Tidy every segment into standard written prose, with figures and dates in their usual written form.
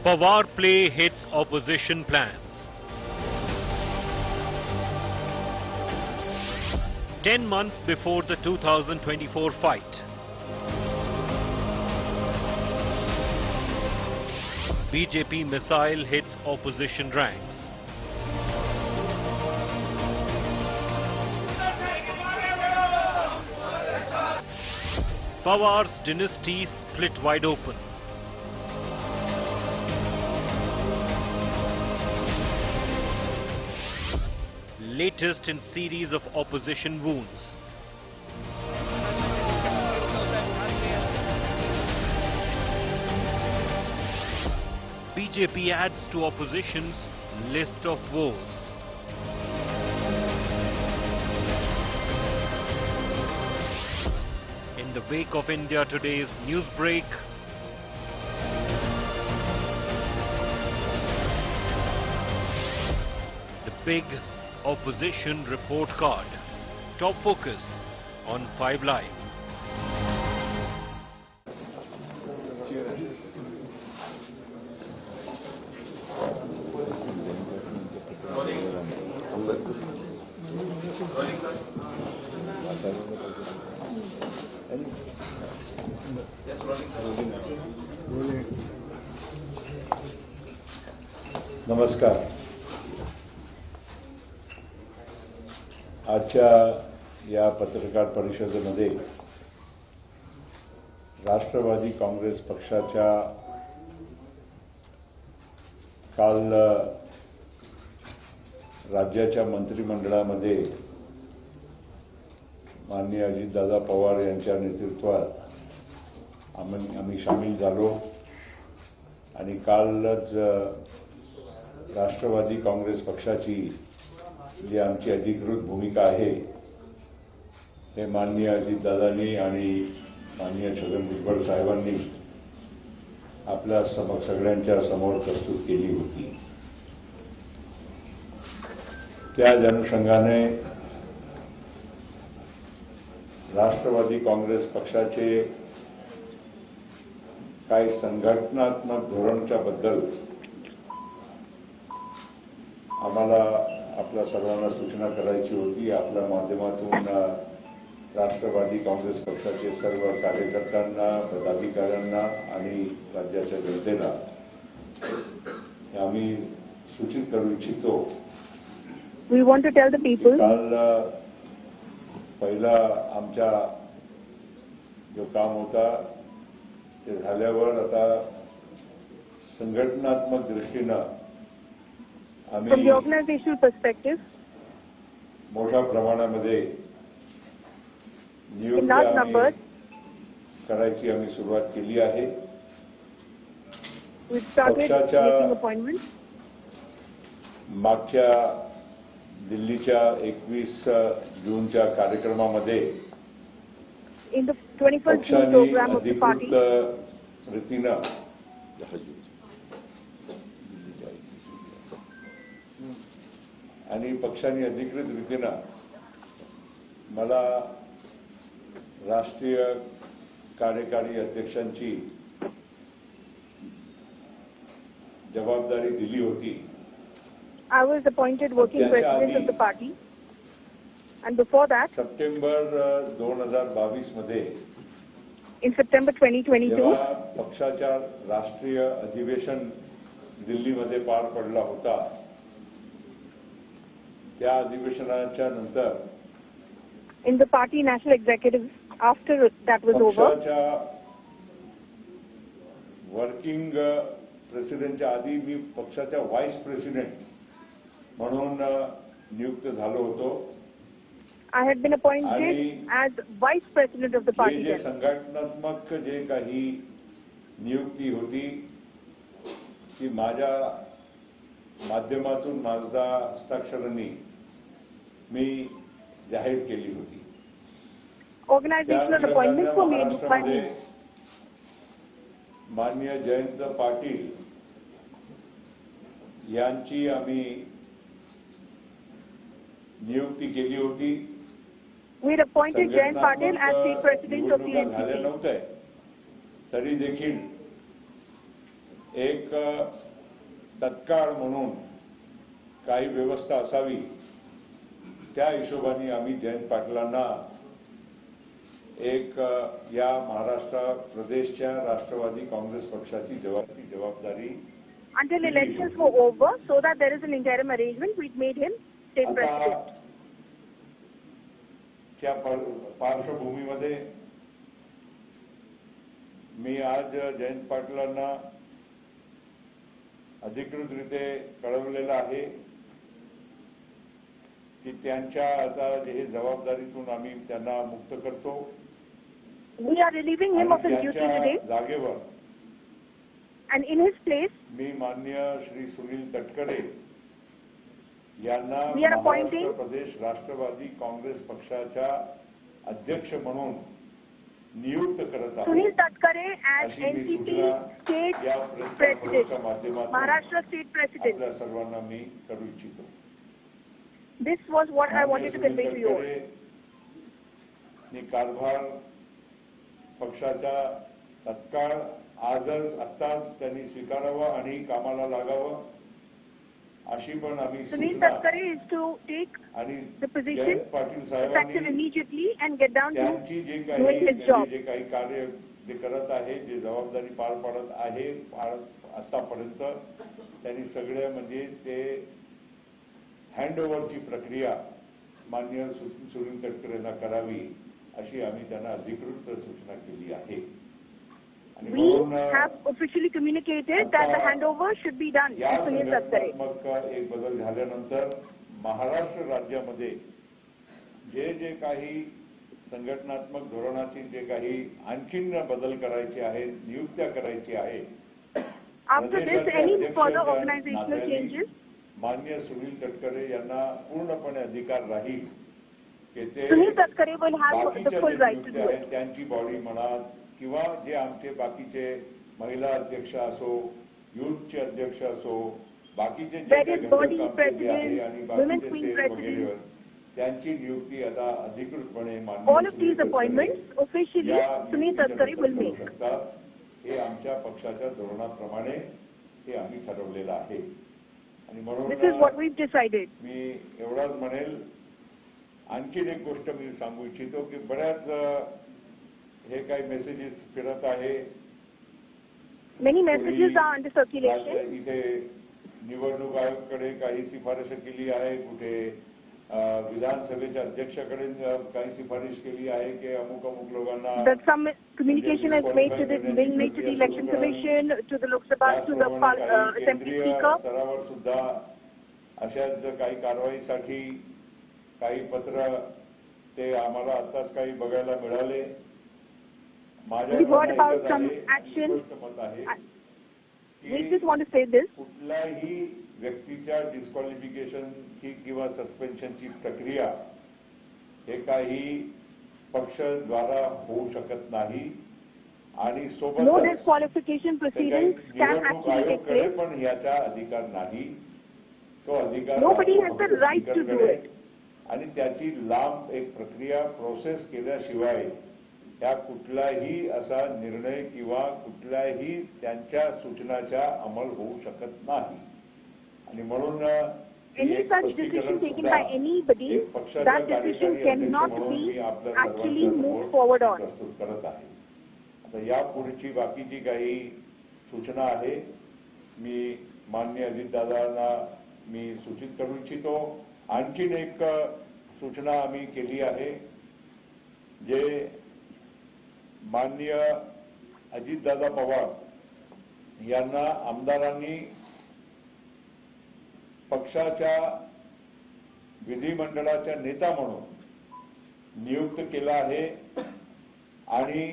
Pawar play hits opposition plans. 10 months before the 2024 fight, BJP missile hits opposition ranks. Pawar's dynasty split wide open. Latest in series of opposition wounds. BJP adds to opposition's list of woes. In the wake of India Today's news break, the big opposition report card. Top focus on 5 Live. नमस्कार. आजच्या या पत्रकार परिषदेमध्ये राष्ट्रवादी काँग्रेस पक्षाच्या काल राज्याच्या मंत्रिमंडळामध्ये माननीय अजितदादा पवार यांच्या नेतृत्वात आम्ही सामील झालो आणि कालच राष्ट्रवादी काँग्रेस पक्षाची जी आमची अधिकृत भूमिका आहे हे माननीय अजितदादांनी आणि माननीय छगन भुजबळ साहेबांनी आपल्या सगळ्यांच्या समोर प्रस्तुत केली होती. त्या अनुषंगाने राष्ट्रवादी काँग्रेस पक्षाचे काही संघटनात्मक धोरणाच्या बद्दल आम्हाला आपल्या सर्वांना सूचना करायची होती. आपल्या माध्यमातून राष्ट्रवादी काँग्रेस पक्षाचे सर्व कार्यकर्त्यांना, पदाधिकाऱ्यांना आणि राज्याच्या जनतेला आम्ही सूचित करू इच्छितो. We want to tell the people. काल पहिला आमचा जो काम होता ते झाल्यावर आता संघटनात्मक दृष्टीनं From the organizational perspective, मोठ्या प्रमाणामध्ये in large numbers, करायची आम्ही सुरुवात केली आहे. we started making appointments. मागच्या दिल्लीच्या 21 जूनच्या कार्यक्रमामध्ये in the 21st June program of the party, रीतीनं आणि पक्षाने अधिकृत रीतीनं मला राष्ट्रीय कार्यकारी अध्यक्षांची जबाबदारी दिली होती. I was appointed working president of the party, and before that, September 2022 मध्ये in September 2022, जेव्हा पक्षाच्या राष्ट्रीय अधिवेशन दिल्लीमध्ये पार पडला होता, त्या अधिवेशनाच्या नंतर in the party national executive, after that was over, पक्षाच्या वर्किंग प्रेसिडेंटच्या आधी मी पक्षाच्या व्हाईस प्रेसिडेंट म्हणून नियुक्त झालो होतो. I had been appointed as vice president of the party. जे संघटनात्मक जे काही नियुक्ती होती ती माझ्या माध्यमातून माझ्या हस्ताक्षरांनी मी जाहीर केली होती. Organizational appointments were made by me. माननीय जयंत पाटील यांची आम्ही नियुक्ती केली होती. We had appointed Jayant Patil as state president of the NCP. नव्हते तरी देखील एक तत्काळ म्हणून काही व्यवस्था असावी, त्या हिशोबाने आम्ही जयंत पाटलांना एक या महाराष्ट्र प्रदेशच्या राष्ट्रवादी काँग्रेस पक्षाची जबाबदारी Until elections were over, so that there is an interim arrangement, we made him state president. त्या पार्श्वभूमीमध्ये मी आज जयंत पाटलांना अधिकृतरीत्या कळवलेलं आहे की त्यांच्या आता हे जबाबदारीतून आम्ही त्यांना मुक्त करतो. We are relieving him of his duty today. जागेवर And in his place, मी माननीय श्री सुनील तटकरे यांना We are महाराष्ट्र appointing प्रदेश राष्ट्रवादी काँग्रेस पक्षाच्या अध्यक्ष म्हणून नियुक्त करत आहोत. Sunil Tatkare as अशी मी NCP सूचना या state प्रेस कॉन्फरन्सच्या president, माध्यमातून Maharashtra state president. आपल्या सर्वांना मी करू इच्छितो. This was what I wanted to convey to you all. मी कारभार पक्षाच्या तत्काळ आत्ताच त्यांनी स्वीकारावं आणि कामाला लागावं अशी पण आम्ही Sunil सूचना Tatkare is to take आणि the position Jayant Patil effective साहेबांनी immediately and get down to त्यांची जे doing his job. जे काही कार्य जे करत आहे, जे जबाबदारी पार पाडत आहे आतापर्यंत, त्यांनी सगळ्या म्हणजे ते हँडओव्हरची प्रक्रिया माननीय सुनील तटकरेंना करावी अशी आम्ही त्यांना अधिकृत सूचना केली आहे. आणि We have officially communicated that the handover should be done to Sunil Tatkare. संघटनात्मक एक बदल झाल्यानंतर महाराष्ट्र राज्यामध्ये जे जे काही संघटनात्मक धोरणाची जे काही आणखीन बदल करायचे आहेत, नियुक्त्या करायची आहे, After this, any further organizational changes, माननीय सुनील तटकरे यांना पूर्णपणे अधिकार राहील की ते Sunil Tatkare will have the बाकीच्या full ज्या right to नियुक्त्या do आहेत it. त्यांची बॉडी म्हणा किंवा जे आमचे बाकीचे महिला अध्यक्ष असो, युथचे अध्यक्ष असो, बाकीचे जे Various काही body घटक आमचे आहे आणि presidents, बाकीचे women's wing सेल presidents, वगैरे त्यांची नियुक्ती आता अधिकृतपणे all of these appointments officially Sunil Tatkare will make. हे आमच्या पक्षाच्या धोरणाप्रमाणे हे आम्ही ठरवलेलं आहे. आणि म्हणून This is what we've decided. मी एवढाच म्हणेल, आणखीन एक गोष्ट मी सांगू इच्छितो की बऱ्याच हे काही मेसेजेस फिरत आहे. Many messages are under circulation. इथे निवडणूक आयोगाकडे काही शिफारस केली आहे, कुठे विधानसभेच्या अध्यक्षाकडे काही शिफारस केली आहे की अमुक अमुक लोकांना That some communication is made to the Election Commission, to the Lok Sabha, to the Assembly Speaker. स्तरावर सुद्धा अशाच काही कारवाईसाठी काही पत्र ते आम्हाला आताच काही बघायला मिळाले. माझ्या मत आहे We just want to say this. कुठल्याही व्यक्तीच्या डिस्क्वालिफिकेशनची किंवा सस्पेन्शनची प्रक्रिया हे काही पक्षद्वारा होऊ शकत नाही आणि No सोबतच disqualification proceedings can निवडणूक actually take आयोगाकडे place. पण याचा अधिकार नाही. तो अधिकार Nobody has the right to do it. आणि त्याची लांब एक प्रक्रिया प्रोसेस केल्याशिवाय ह्या कुठलाही असा निर्णय किंवा कुठल्याही त्यांच्या सूचनाचा अंमल होऊ शकत नाही. आणि म्हणून Any such decision taken by anybody, that decision cannot be actually moved forward on. प्रस्तुत करत आहे. आता या पुढची बाकीची काही सूचना आहे मी माननीय अजितदादांना मी सूचित करू इच्छितो. आणखीन एक सूचना आम्ही केली आहे जे माननीय अजितदादा पवार यांना आमदारांनी पक्षाच्या विधिमंडळाच्या नेता म्हणून नियुक्त केला आहे आणि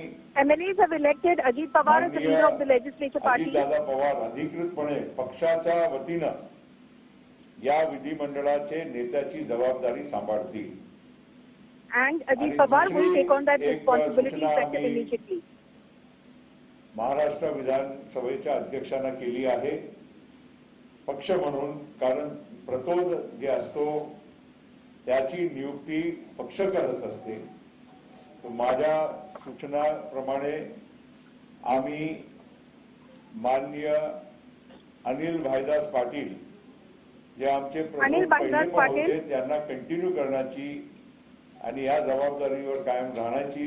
MLAs have elected Ajit Pawar as the leader of the legislature party. Ajitdada Pawar अधिकृतपणे पक्षाच्या वतीनं या विधिमंडळाचे नेत्याची जबाबदारी सांभाळतील. And Ajit Pawar will take on that responsibility effective immediately. Maharashtra विधानसभेच्या अध्यक्षांना केली आहे पक्ष म्हणून, कारण प्रतोद जे असतो त्याची नियुक्ती पक्ष करत असते. माझ्या सूचनाप्रमाणे आम्ही माननीय अनिल भाईदास पाटील जे आमचे अनिल भाईदास पहिले पाटील होते त्यांना कंटिन्यू करण्याची आणि या जबाबदारीवर कायम राहण्याची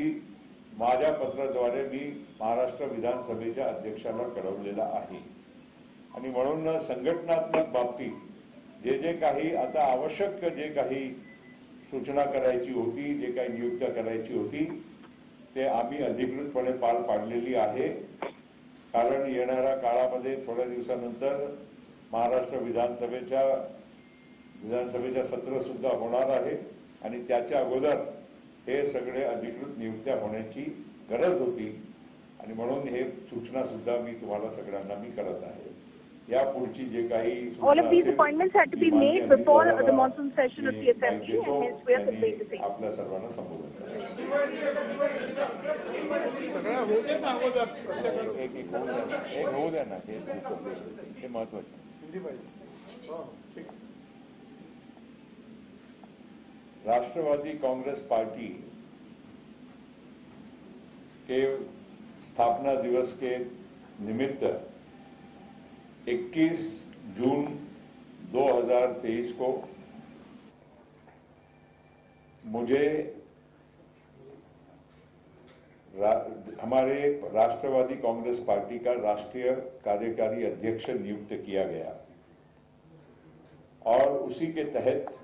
माझ्या पत्राद्वारे मी महाराष्ट्र विधानसभेच्या अध्यक्षाला कळवलेला आहे. आणि म्हणून संघटनात्मक बाबतीत जे काही आता आवश्यक जे काही सूचना करायची होती, जे काही नियुक्त्या करायची होती, ते आम्ही अधिकृतपणे पार पाडलेली आहे. कारण येणाऱ्या काळामध्ये थोड्या दिवसानंतर महाराष्ट्र विधानसभेच्या सत्र सुद्धा होणार आहे आणि त्याच्या अगोदर हे सगळे अधिकृत नियुक्त्या होण्याची गरज होती आणि म्हणून हे सूचना सुद्धा मी तुम्हाला सगळ्यांना मी करत आहे. या पुढची जे काही all of these appointments had to be made before the monsoon session of the assembly, and hence we are conveying the same. आपल्या सर्वांना संबोधन करायचं. एक होऊ द्या ना, हे महत्वाचं. राष्ट्रवादी कांग्रेस पार्टी के स्थापना दिवस के निमित्त 21 जून 2023 को मुझे हमारे राष्ट्रवादी कांग्रेस पार्टी का राष्ट्रीय कार्यकारी अध्यक्ष नियुक्त किया गया और उसी के तहत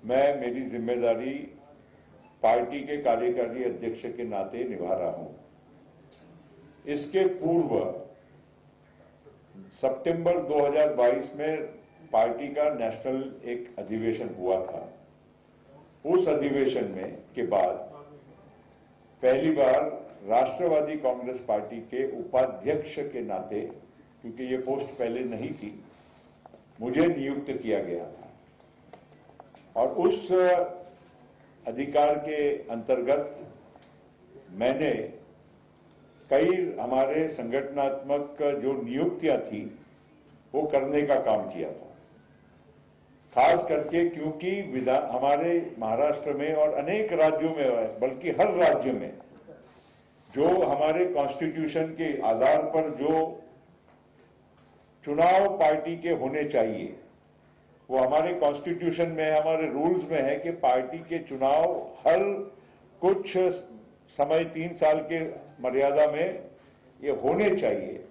मैं मेरी जिम्मेदारी पार्टी के कार्यकारी अध्यक्ष के नाते निभा रहा हूं. इसके पूर्व सितंबर 2022 में पार्टी का नेशनल एक अधिवेशन हुआ था. उस अधिवेशन में के बाद पहली बार राष्ट्रवादी कांग्रेस पार्टी के उपाध्यक्ष के नाते, क्योंकि ये पोस्ट पहले नहीं थी, मुझे नियुक्त किया गया था और उस अधिकार के अंतर्गत मैंने कई हमारे संगठनात्मक जो नियुक्तियां थी वो करने का काम किया था. खास करके क्योंकि हमारे महाराष्ट्र में और अनेक राज्यों में, बल्कि हर राज्य में जो हमारे कॉन्स्टिट्यूशन के आधार पर जो चुनाव पार्टी के होने चाहिए, वो हमारे कॉन्स्टिट्यूशन में, हमारे रूल्स में है कि पार्टी के चुनाव हर कुछ समय 3 साल के मर्यादा में ये होने चाहिए.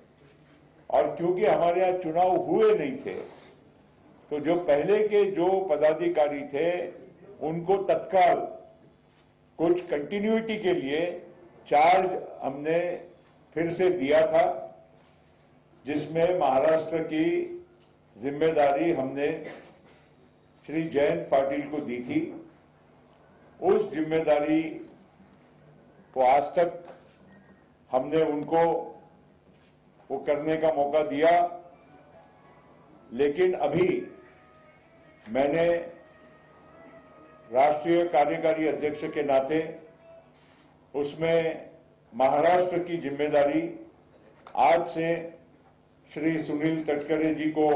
और क्योंकि हमारे यहाँ चुनाव हुए नहीं थे, तो जो पहले के जो पदाधिकारी थे उनको तत्काल कुछ कंटिन्यूटी के लिए चार्ज हमने फिर से दिया था, जिसमें महाराष्ट्र की जिम्मेदारी हमने श्री जयंत पाटिल को दी थी. उस जिम्मेदारी को आज तक हमने उनको वो करने का मौका दिया, लेकिन अभी मैंने राष्ट्रीय कार्यकारी अध्यक्ष के नाते उसमें महाराष्ट्र की जिम्मेदारी आज से श्री सुनील तटकरे जी को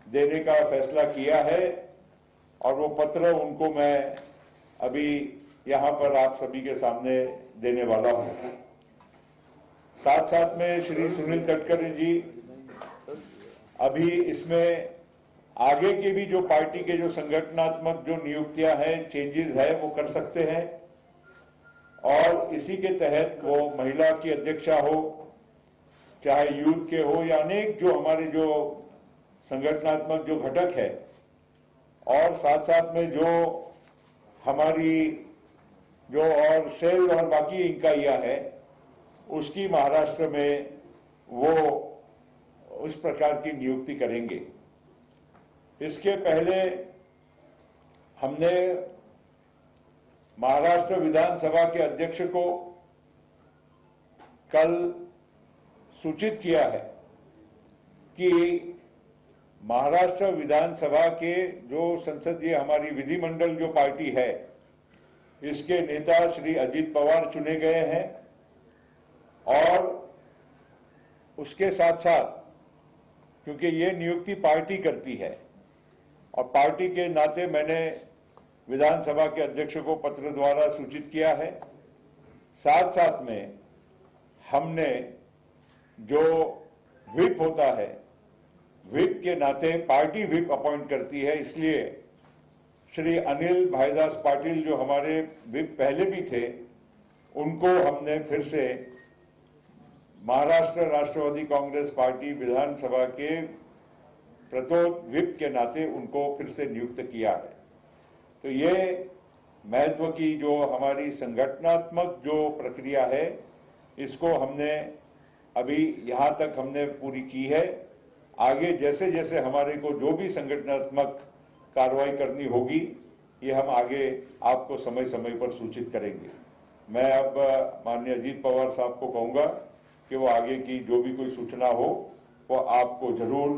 देने का फैसला किया है और वो पत्र उनको मैं अभी यहां पर आप सभी के सामने देने वाला हूं. साथ साथ में श्री सुनील तटकरे जी अभी इसमें आगे के भी जो पार्टी के जो संगठनात्मक जो नियुक्तियां हैं, चेंजेस है, वो कर सकते हैं और इसी के तहत वो महिला की अध्यक्षा हो, चाहे यूथ के हो या अनेक जो हमारे जो संगठनात्मक जो घटक है, और साथ साथ में जो हमारी जो और सेल और बाकी इकाइयां हैं, उसकी महाराष्ट्र में वो उस प्रकार की नियुक्ति करेंगे. इसके पहले हमने महाराष्ट्र विधानसभा के अध्यक्ष को कल सूचित किया है कि महाराष्ट्र विधानसभा के जो संसदीय हमारी विधिमंडल जो पार्टी है, इसके नेता श्री अजीत पवार चुने गए हैं और उसके साथ साथ क्योंकि ये नियुक्ति पार्टी करती है और पार्टी के नाते मैंने विधानसभा के अध्यक्ष को पत्र द्वारा सूचित किया है. साथ साथ में हमने जो व्हिप होता है, व्हिप के नाते पार्टी व्हिप अपॉइंट करती है। इसलिए श्री अनिल भाईदास पाटिल जो हमारे व्हिप पहले भी थे, उनको हमने फिर से महाराष्ट्र राष्ट्रवादी कांग्रेस पार्टी विधानसभा के प्रतोद व्हिप के नाते उनको फिर से नियुक्त किया है। तो ये महत्व की जो हमारी संगठनात्मक जो प्रक्रिया है, इसको हमने अभी यहां तक हमने पूरी की है। आगे जैसे जैसे हमारे को जो भी संगठनात्मक कार्रवाई करनी होगी, ये हम आगे आपको समय समय पर सूचित करेंगे। मैं अब माननीय अजीत पवार साहब को कहूंगा कि वो आगे की जो भी कोई सूचना हो वो आपको जरूर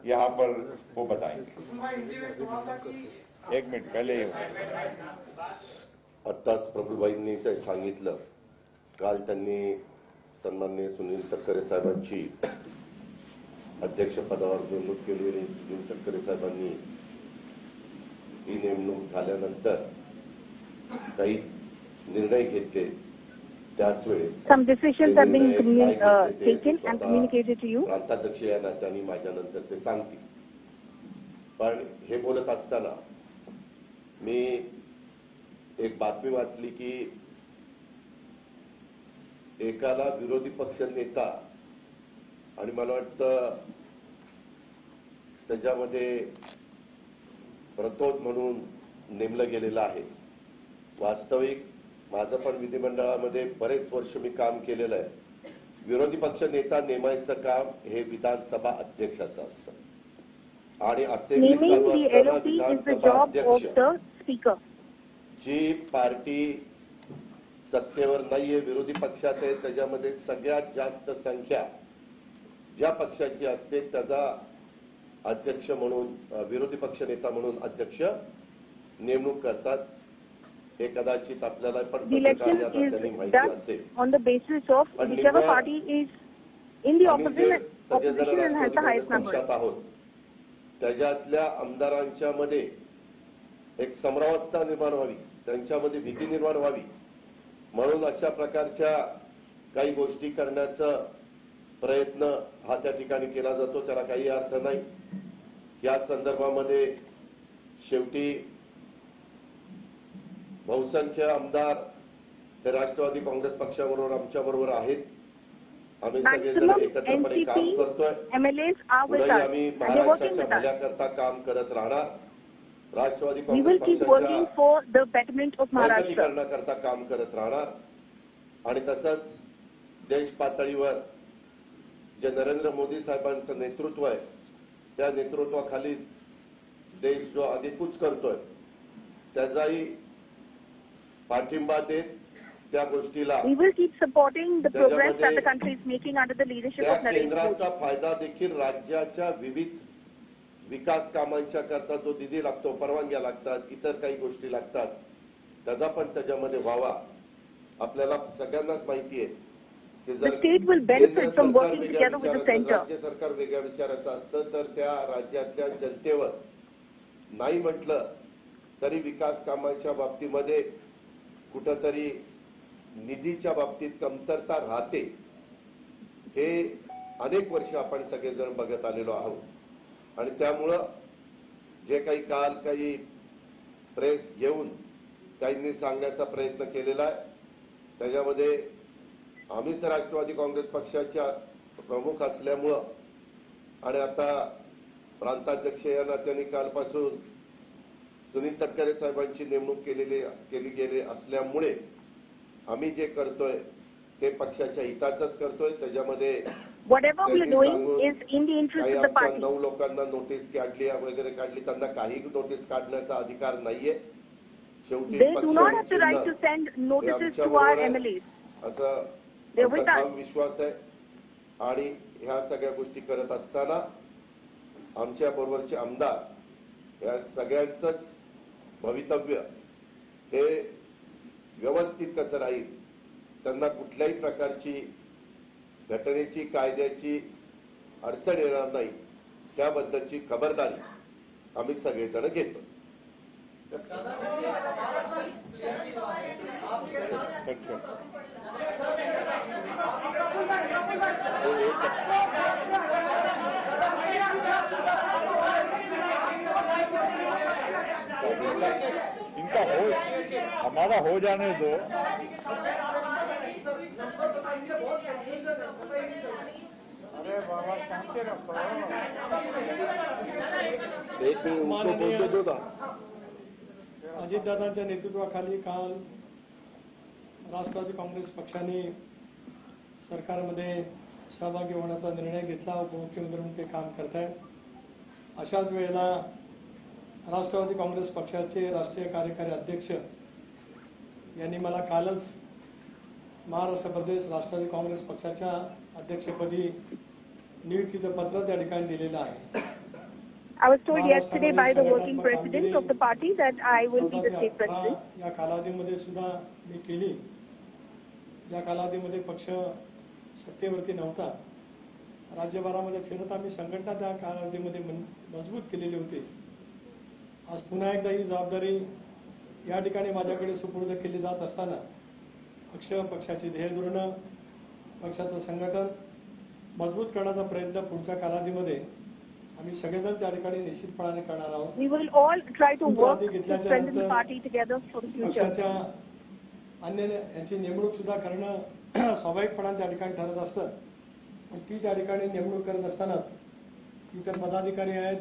यहां पर वो बताएंगे। एक मिनिट पहले आत्ताच प्रफुल्लबाईंनी ते सांगितलं, काल त्यांनी सन्माननीय सुनील तटकरे साहेबांची अध्यक्षपदावर नेमणूक केली आणि सुनील तटकरे साहेबांनी ही नेमणूक झाल्यानंतर काही निर्णय घेतले। त्याच वेळेस some decisions have been taken and communicated to you. प्रांताध्यक्ष या नात्याने माझ्यानंतर ते सांगतील। पण हे बोलत असताना मी एक बातमी वाचली की एकाला विरोधी पक्ष नेता आणि मला वाटतं त्याच्यामध्ये प्रतोद म्हणून नेमलं गेलेलं आहे। वास्तविक माझं पण विधिमंडळामध्ये बरेच वर्ष मी काम केलेलं आहे। विरोधी पक्ष नेता नेमायचं काम हे विधानसभा अध्यक्षाचं असतं आणि असे विधानसभा अध्यक्ष जी पार्टी सत्तेवर नाहीये, विरोधी पक्षात आहे, त्याच्यामध्ये सगळ्यात जास्त संख्या ज्या पक्षाची असते त्याचा अध्यक्ष म्हणून विरोधी पक्ष नेता म्हणून अध्यक्ष नेमणूक करतात। हे कदाचित आपल्याला पण माहिती असेल। On the basis of whichever party is in the opposition and has the highest number. आहोत त्याच्यातल्या आमदारांच्या मध्ये एक समरावस्था निर्माण व्हावी, त्यांच्यामध्ये भीती निर्माण व्हावी म्हणून अशा प्रकारच्या काही गोष्टी करण्याचा प्रयत्न हा त्या ठिकाणी केला जातो। त्याला काही अर्थ नाही। या संदर्भामध्ये शेवटी बहुसंख्य आमदार हे राष्ट्रवादी काँग्रेस पक्षाबरोबर आमच्याबरोबर आहेत। आम्ही सगळेजण एकत्रपणे काम करतोय। पुढे आम्ही महाराष्ट्राच्या भल्याकरता काम करत राहणार। राष्ट्रवादी काँग्रेस पक्षाच्या काम करत राहणार आणि तसंच देश पातळीवर जे नरेंद्र मोदी साहेबांचं नेतृत्व आहे त्या नेतृत्वाखाली देश जो आगेकूच करतोय त्याचाही पाठिंबा देत त्या गोष्टीला we will keep supporting the progress that the country is making under the leadership of Narendra Modi. केंद्राचा फायदा देखील राज्याच्या विविध विकास कामांच्या करता जो निधी लागतो, परवानग्या लागतात, इतर काही गोष्टी लागतात, त्याचा पण त्याच्यामध्ये व्हावा। आपल्याला सगळ्यांनाच माहिती आहे की जर state will benefit from working together with the center. राज्य सरकार वेगळ्या विचाराचं असतं तर त्या राज्यातल्या जनतेवर नाही म्हटलं तरी विकास कामांच्या बाबतीमध्ये कुठेतरी निधीच्या बाबतीत कमतरता राहते। हे अनेक वर्ष आपण सगळेजण बघत आलेलो आहोत आणि त्यामुळं जे काही काल काही प्रेस घेऊन काहींनी सांगण्याचा प्रयत्न केलेला आहे त्याच्यामध्ये आम्हीच राष्ट्रवादी काँग्रेस पक्षाच्या प्रमुख असल्यामुळं आणि आता प्रांताध्यक्ष या नात्याने कालपासून सुनील तटकरे साहेबांची नेमणूक केली गेली असल्यामुळे आम्ही जे करतोय ते पक्षाच्या हिताचंच करतोय। त्याच्यामध्ये whatever we are doing is in the interest of the party. 9 लोकांना नोटीस काढली वगैरे काढली, त्यांना काही नोटीस काढण्याचा अधिकार नाहीये। शेवटी they do not have the right to send notices to our MLAs. असं विश्वास आहे आणि ह्या सगळ्या गोष्टी करत असताना आमच्या बरोबरचे आमदार या सगळ्यांचंच भवितव्य हे व्यवस्थित कसं राहील, त्यांना कुठल्याही प्रकारची घटनेची कायद्याची अडचण येणार नाही त्याबद्दलची खबरदारी आम्ही सगळेजण घेतो। इनका हमारा हो जाने दो। अरे बाबा शांति रखो। एक मिनिट दो दा। अजितदादांच्या नेतृत्वाखाली काल राष्ट्रवादी काँग्रेस पक्षाने सरकारमध्ये सहभागी होण्याचा निर्णय घेतला. उपमुख्यमंत्री म्हणून ते काम करत आहेत. अशाच वेळेला राष्ट्रवादी काँग्रेस पक्षाचे राष्ट्रीय कार्यकारी अध्यक्ष यांनी मला कालच महाराष्ट्र प्रदेश राष्ट्रवादी काँग्रेस पक्षाच्या अध्यक्षपदी नियुक्तीचं पत्र त्या ठिकाणी दिलेलं आहे. I was told yesterday by the working president of the party that I will be the state president. या कालावधीमध्ये सुद्धा मी केली. ज्या कालावधीमध्ये पक्ष सत्तेवरती नव्हता, राज्यभरामध्ये फिरत आम्ही संघटना त्या कालावधीमध्ये मजबूत केलेली होती. आज पुन्हा एकदा ही जबाबदारी या ठिकाणी माझ्याकडे सुपूर्द केली जात असताना पक्षाची ध्येयधोरणं, पक्षाचं संघटन मजबूत करण्याचा प्रयत्न पुढच्या कालावधीमध्ये आम्ही सगळेजण त्या ठिकाणी निश्चितपणाने करणार आहोत. We will all try to work to strengthen the party together for the future. पक्षाच्या अन्य यांची नेमणूक सुद्धा करणं स्वाभाविकपणाने त्या ठिकाणी ठरत असतं. पण ती त्या ठिकाणी नेमणूक करत असताना इतर पदाधिकारी आहेत.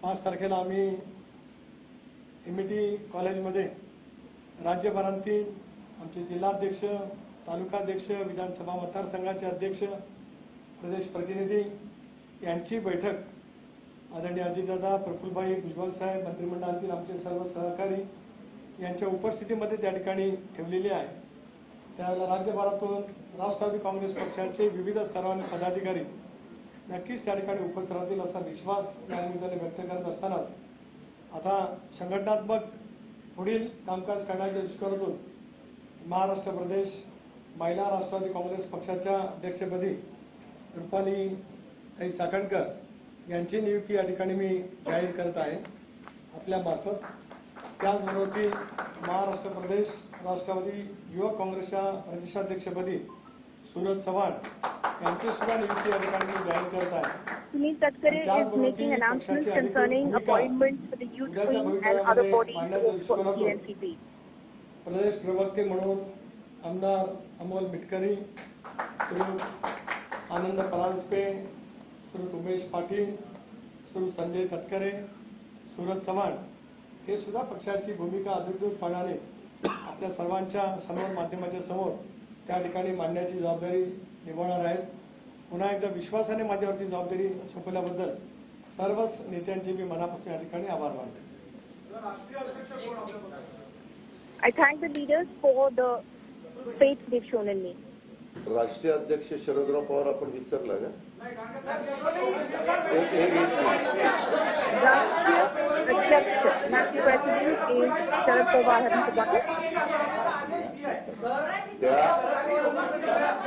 5 तारखेला आम्ही एमईटी कॉलेजमध्ये राज्यभरातील आमचे जिल्हाध्यक्ष, तालुकाध्यक्ष, विधानसभा मतदारसंघाचे अध्यक्ष, प्रदेश प्रतिनिधी यांची बैठक आदरणीय अजितदादा, प्रफुल्लभाई, भुजबळ साहेब, मंत्रिमंडळातील आमचे सर्व सहकारी यांच्या उपस्थितीमध्ये त्या ठिकाणी ठेवलेली आहे. त्यावेळेला राज्यभरातून राष्ट्रवादी काँग्रेस पक्षाचे विविध स्तरावरील पदाधिकारी नक्कीच त्या ठिकाणी उपस्थित राहतील असा विश्वास या निमित्ताने व्यक्त करत असताना आता संघटनात्मक पुढील कामकाज करण्याच्या दृष्टीकोनातून महाराष्ट्र प्रदेश महिला राष्ट्रवादी काँग्रेस पक्षाच्या अध्यक्षपदी रुपाली चाकणकर यांची नियुक्ती या ठिकाणी मी जाहीर करत आहे आपल्या मार्फत. त्याचबरोबर महाराष्ट्र प्रदेश राष्ट्रवादी युवक काँग्रेसच्या प्रदेशाध्यक्षपदी सूरज चव्हाण यांची सुद्धा नियुक्ती या ठिकाणी मी जाहीर करत आहे. Sunil Tatkare is making announcements concerning appointments for the youth wing and other bodies for the NCP. प्रदेश प्रवक्ते म्हणून आमदार अमोल मिटकरी, श्री आनंद परांजपे, श्री उमेश पाटील, श्री संजय तटकरे, सूरज चव्हाण हे सुद्धा पक्षाची भूमिका अधिकृतपणाने आपल्या सर्वांच्या समोर माध्यमाच्या समोर त्या ठिकाणी मांडण्याची जबाबदारी निभावणार आहेत. पुन्हा एकदा विश्वासाने माझ्यावरती जबाबदारी सोपवल्याबद्दल सर्वच नेत्यांचे मी मनापासून या ठिकाणी आभार मानतो. I thank the leaders for the faith they've shown in me. राष्ट्रीय अध्यक्ष शरदराव पवार आपण विसरला का? National President is Sharad Pawar. Haven't forgotten.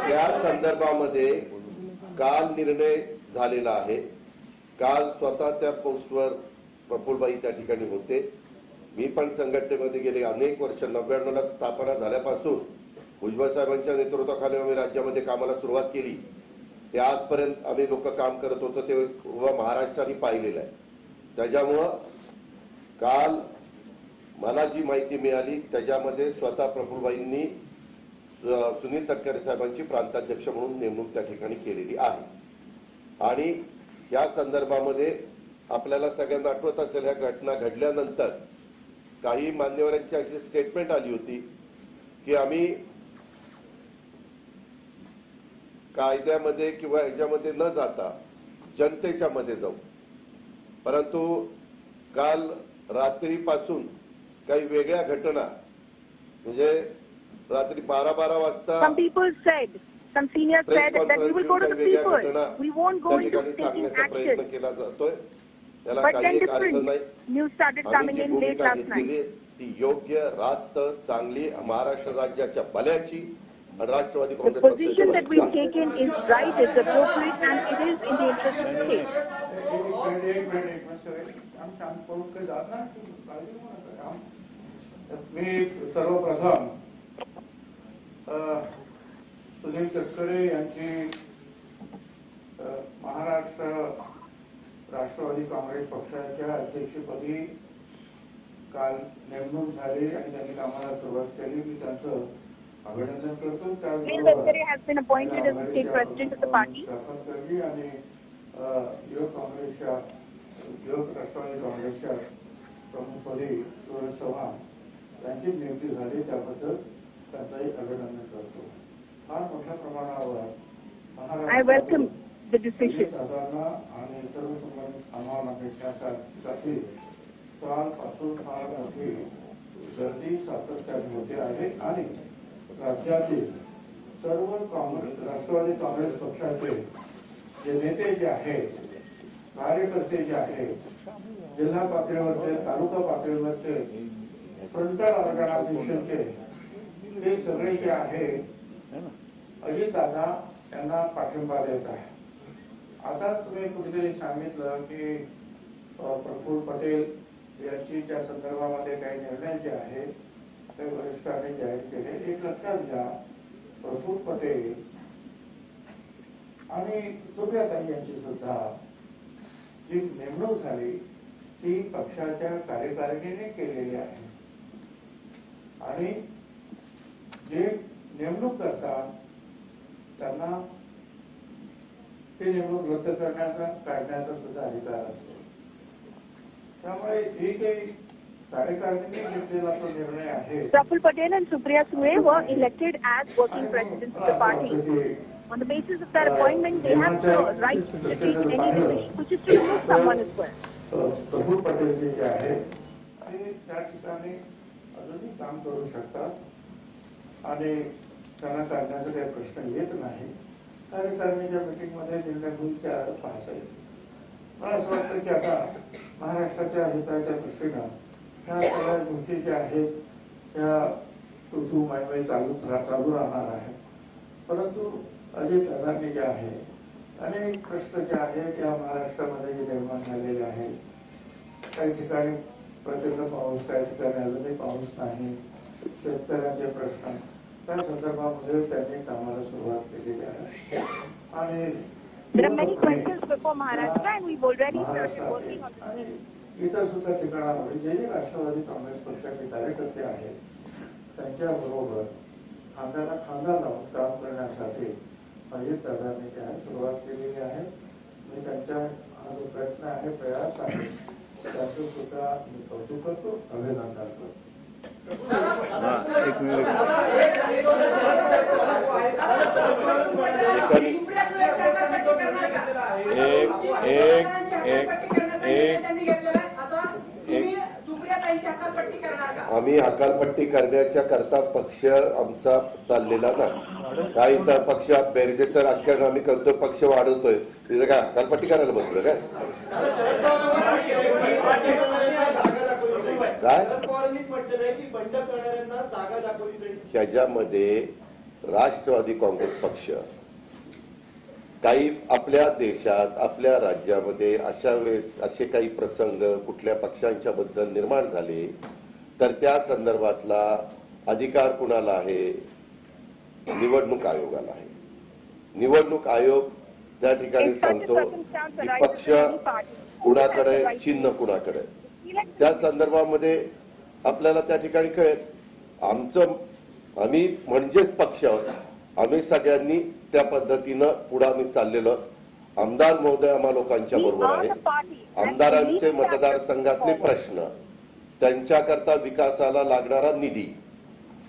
त्या संदर्भामध्ये काल निर्णय झालेला आहे. काल स्वतः त्या पोस्टवर प्रफुल्लभाई त्या ठिकाणी होते. मी पण संघटनेमध्ये गेले अनेक वर्ष 99ला स्थापना झाल्यापासून भुजबळ साहेबांच्या नेतृत्वाखाली आम्ही राज्यामध्ये कामाला सुरुवात केली. ते आजपर्यंत आम्ही लोक काम करत होतो ते महाराष्ट्राने पाहिलेलं आहे. त्याच्यामुळं काल मला जी माहिती मिळाली त्याच्यामध्ये स्वतः प्रफुल्लभाईंनी सुनील तटकरे साहेबांची प्रांताध्यक्ष म्हणून नेमणूक त्या ठिकाणी केलेली आहे. आणि या संदर्भामध्ये आपल्याला सगळ्यांना आठवत असेल ह्या घटना घडल्यानंतर काही मान्यवरांची अशी स्टेटमेंट आली होती की आम्ही कायद्यामध्ये किंवा ह्याच्यामध्ये न जाता जनतेच्या मध्ये जाऊ. परंतु काल रात्रीपासून काही वेगळ्या घटना म्हणजे रात्री 12-12 वाजता Some people said, some seniors said that we will go to the people. We won't go into taking action. केला जातोय त्याला But काही then एक अर्थ different नाही. news started coming in late last night. ती योग्य रास्त चांगली महाराष्ट्र राज्याच्या भल्याची आणि राष्ट्रवादी The Congress position that we've taken is right, it's appropriate, and it is in the interest of the state. मी सर्वप्रथम सुनील तटकरे यांची महाराष्ट्र राष्ट्रवादी काँग्रेस पक्षाच्या अध्यक्षपदी काल नेमणूक झाली आणि त्यांनी कामाला सुरुवात केली. मी त्यांचं अभिनंदन करतो. Sunil Tadkare has been appointed as the state president of the party. स्थापन करली आणि युवक राष्ट्रवादी काँग्रेसच्या प्रमुखपदी सुरेश चव्हाण यांची नियुक्ती झाली. त्याबद्दल त्यांचंही अभिनंदन करतो. फार मोठ्या प्रमाणावर I welcome the decision. आणि सर्व संबंधित कामांना भेटण्यासाठी कालपासून फार मोठी गर्दी सातत्याने होते आहे आणि राज्यातील सर्व राष्ट्रवादी काँग्रेस पक्षाचे जे नेते जे आहेत, कार्यकर्ते जे आहेत, जिल्हा पातळीवरचे, तालुका पातळीवरचे, फ्रंटल ऑर्गनायझेशनचे, ते सगळे जे आहे अजितदादा यांना पाठिंबा देत आहे. आता तुम्ही कुठेतरी सांगितलं की प्रफुल्ल पटेल यांची त्या संदर्भामध्ये काही निर्णय जे आहे ते वरिष्ठांनी जाहीर केले. एक लक्षात घ्या, प्रफुल्ल पटेल आणि सुप्रियाताई यांची सुद्धा जी नेमणूक झाली ती पक्षाच्या कार्यकारिणीने केलेली आहे आणि जे नेमणूक करतात त्यांना ते नेमणूक रद्द करण्याचा, काढण्याचा सुद्धा अधिकार असतो. त्यामुळे जे काही कार्यकारिणीने घेतलेला तो निर्णय आहे. Praful Patel and Supriya Sule were elected as working presidents of the party. On the basis of their appointment, they have the right to take any decision, which is to remove someone as well. Praful Patel जे आहे ते त्या ठिकाणी अजूनही काम करू शकतात आणि त्यांना काढण्याचा काही प्रश्न येत नाही. कार्यकारिणीच्या मिटिंगमध्ये निर्णय होईल त्या पाहता येईल. मला असं वाटतं की आता महाराष्ट्राच्या हिताच्या दृष्टीनं ह्या सगळ्या गोष्टी ज्या आहेत त्या तू मायमाई चालू राहणार आहे. परंतु अजितदादांनी जे आहे अनेक प्रश्न जे आहेत त्या महाराष्ट्रामध्ये जे निर्माण झालेले आहेत, काही ठिकाणी प्रचंड पाऊस, काही ठिकाणी अजूनही पाऊस नाही, शेतकऱ्यांचे प्रश्न, त्या संदर्भामध्ये त्यांनी कामाला सुरुवात केलेली आहे. आणि There are many questions before Maharashtra, and we've already started working on this. इतर सुद्धा ठिकाणावर जे राष्ट्रवादी काँग्रेस पक्षाचे कार्यकर्ते आहेत त्यांच्याबरोबर खांद्याला खांदा लावून काम करण्यासाठी अजितदादांनी त्या सुरुवात केलेली आहे. मी त्यांच्या हा जो प्रयत्न आहे, प्रयास आहे, त्याचं सुद्धा मी कौतुक करतो, अभिनंदन करतो. आम्ही हकालपट्टी करण्याच्या करता पक्ष आमचा चाललेला नाही. काही तर पक्ष बेरजेचं राजकारण आम्ही करतोय, पक्ष वाढवतोय, तिथे काय हकालपट्टी करायला बसलो काय? ह्याच्यामध्ये राष्ट्रवादी काँग्रेस पक्ष काही आपल्या देशात, आपल्या राज्यामध्ये अशा वेळेस असे काही प्रसंग कुठल्या पक्षांच्या बद्दल निर्माण झाले तर त्या संदर्भातला अधिकार कुणाला आहे? निवडणूक आयोगाला आहे. निवडणूक आयोग त्या ठिकाणी सांगतो की पक्ष कुणाकडे, चिन्ह कुणाकडे, त्या संदर्भामध्ये आपल्याला त्या ठिकाणी कळेल. आम्ही म्हणजेच पक्ष आहोत. आम्ही सगळ्यांनी त्या पद्धतीनं पुढे आम्ही चाललेलो. आमदार महोदय आम्हा लोकांच्या बरोबर आहे. आमदारांचे मतदारसंघातले प्रश्न, त्यांच्याकरता विकासाला लागणारा निधी,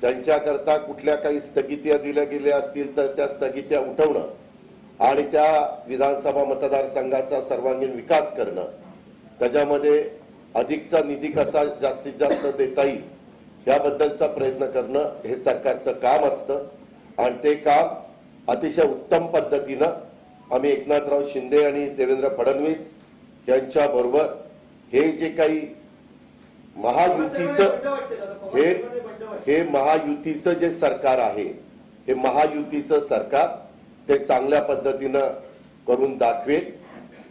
त्यांच्याकरता कुठल्या काही स्थगित्या दिल्या गेल्या असतील तर त्या स्थगित्या उठवणं आणि त्या विधानसभा मतदारसंघाचा सर्वांगीण विकास करणं, त्याच्यामध्ये अधिकचा निधी कसा जास्तीत जास्त देता येईल याबद्दलचा प्रयत्न करणं हे सरकारचं काम असतं. आणि ते काम अतिशय उत्तम पद्धतीनं आम्ही एकनाथराव शिंदे आणि देवेंद्र फडणवीस यांच्याबरोबर हे जे काही महायुतीचं हे महायुतीचं जे सरकार आहे हे महायुतीचं सरकार ते चांगल्या पद्धतीनं करून दाखवेल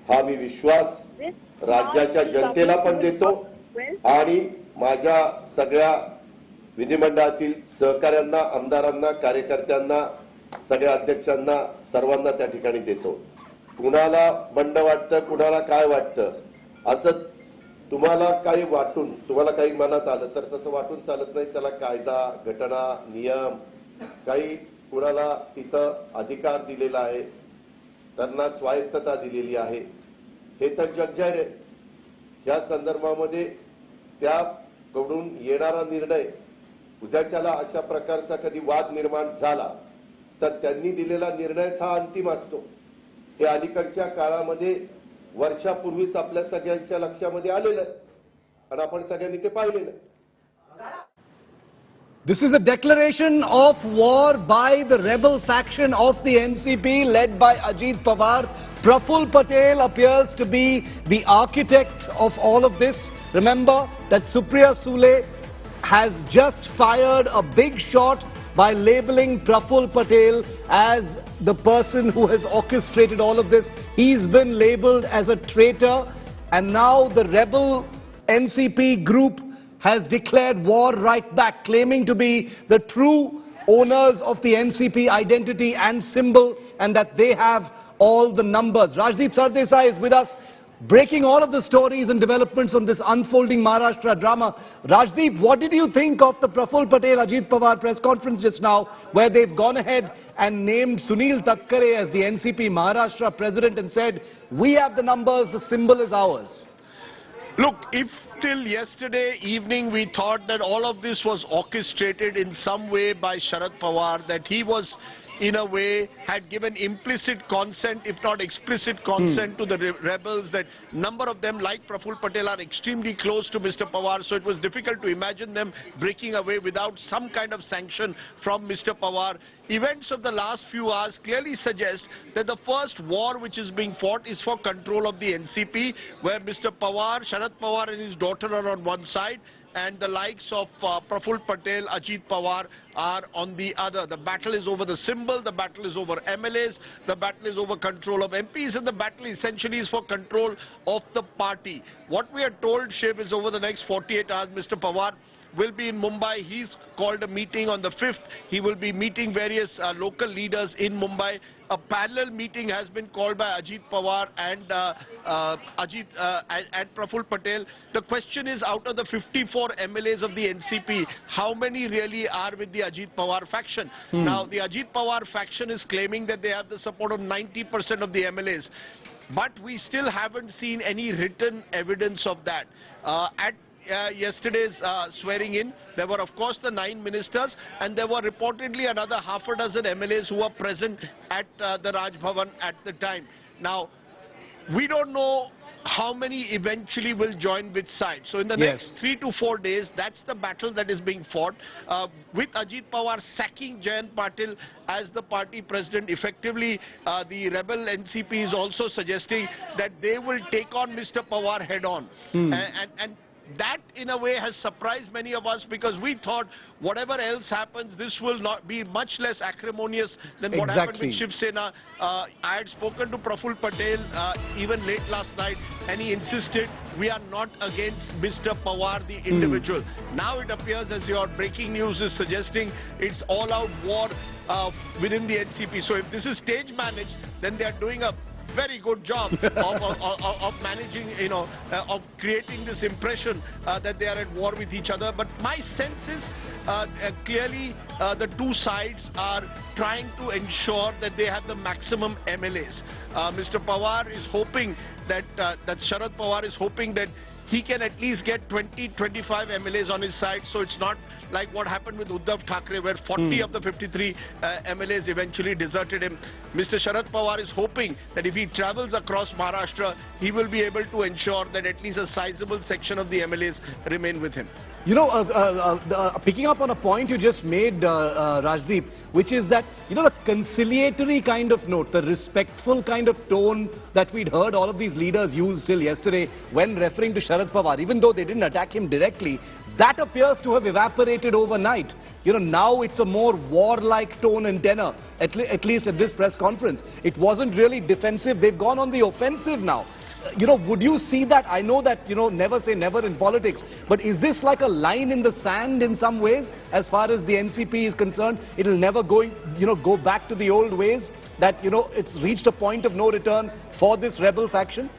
हा मी विश्वास राज्याच्या जनतेला पण देतो आणि माझ्या सगळ्या विधिमंडळातील सहकाऱ्यांना, आमदारांना, कार्यकर्त्यांना, सगळ्या अध्यक्षांना, सर्वांना त्या ठिकाणी देतो. कुणाला बंड वाटतं, कुणाला काय वाटतं, असं तुम्हाला काही वाटून, तुम्हाला काही मनात आलं तर तसं वाटून चालत नाही. त्याला कायदा, घटना, नियम, काही कुणाला तिथं अधिकार दिलेला आहे, त्यांना स्वायत्तता दिलेली आहे, हे तर जग जाहीर आहे. या संदर्भामध्ये त्याकडून येणारा निर्णय, उद्याच्याला अशा प्रकारचा कधी वाद निर्माण झाला तर त्यांनी दिलेला निर्णयच हा अंतिम असतो. हे अलीकडच्या काळामध्ये वर्षापूर्वीच आपल्या सगळ्यांच्या लक्षामध्ये आलेलं आहे आणि आपण सगळ्यांनी ते पाहिलेलं आहे. This is a declaration of war by the rebel faction of the NCP led by Ajit Pawar. Praful Patel appears to be the architect of all of this. Remember that Supriya Sule has just fired a big shot by labeling Praful Patel as the person who has orchestrated all of this. He's been labelled as a traitor, and now the rebel NCP group has declared war right back, claiming to be the true owners of the NCP identity and symbol, and that they have all the numbers. Rajdeep Sardesai is with us, breaking all of the stories and developments on this unfolding Maharashtra drama. Rajdeep, what did you think of the Praful Patel Ajit Pawar press conference just now, where they've gone ahead and named Sunil Tatkare as the NCP Maharashtra president and said, we have the numbers, the symbol is ours? Look, if till yesterday evening we thought that all of this was orchestrated in some way by Sharad Pawar, that he was in a way had given implicit consent, if not explicit consent to the rebels, that number of them like Praful Patel are extremely close to Mr. Pawar, so it was difficult to imagine them breaking away without some kind of sanction from Mr. Pawar. Events of the last few hours clearly suggest that the first war which is being fought is for control of the NCP, where Mr. Pawar, Sharad Pawar and his daughter are on one side, and the likes of Praful Patel, Ajit Pawar are on the other. The battle is over the symbol, the battle is over MLAs, the battle is over control of MPs, and the battle essentially is for control of the party. What we are told, Shiv, is over the next 48 hours, Mr. Pawar will be in Mumbai. He's called a meeting on the 5th. He will be meeting various local leaders in Mumbai. A parallel meeting has been called by Ajit Pawar and Praful Patel. The question is, out of the 54 MLAs of the NCP, how many really are with the Ajit Pawar faction? Now, the Ajit Pawar faction is claiming that they have the support of 90% of the MLAs. But we still haven't seen any written evidence of that. At yesterday's swearing in, there were of course the 9 ministers, and there were reportedly another half a dozen MLAs who were present at the Raj Bhavan at the time. Now, we don't know how many eventually will join which side. So in the next 3 to 4 days, that's the battle that is being fought. With Ajit Pawar sacking Jayant Patil as the party president, effectively the rebel NCP is also suggesting that they will take on Mr. Pawar head on. And that in a way has surprised many of us, because we thought whatever else happens, this will not be much less acrimonious than what happened with Shiv Sena. I had spoken to Praful Patel even late last night, and he insisted we are not against Mr. Pawar the individual. Now it appears, as your breaking news is suggesting, it's all out war within the NCP. So if this is stage managed, then they are doing a very good job of managing, of creating this impression that they are at war with each other. But my sense is clearly the two sides are trying to ensure that they have the maximum MLAs. Mr. Pawar is hoping that Sharad Pawar is hoping that he can at least get 20-25 MLAs on his side, so it's not like what happened with Uddhav Thackeray, where 40 of the 53 MLAs eventually deserted him. Mr. Sharad Pawar is hoping that if he travels across Maharashtra, he will be able to ensure that at least a sizable section of the MLAs remain with him. You know, picking up on a point you just made, Rajdeep, which is that, the conciliatory kind of note, the respectful kind of tone that we'd heard all of these leaders use till yesterday when referring to Sharad Sharad Pawar, even though they didn't attack him directly, that appears to have evaporated overnight. You know, now it's a more warlike tone and tenor, at least at this press conference. It wasn't really defensive. They've gone on the offensive now. You know, would you see that? I know that, you know, never say never in politics, but is this like a line in the sand in some ways as far as the NCP is concerned? It'll never go back to the old ways, that, you know, it's reached a point of no return for this rebel faction?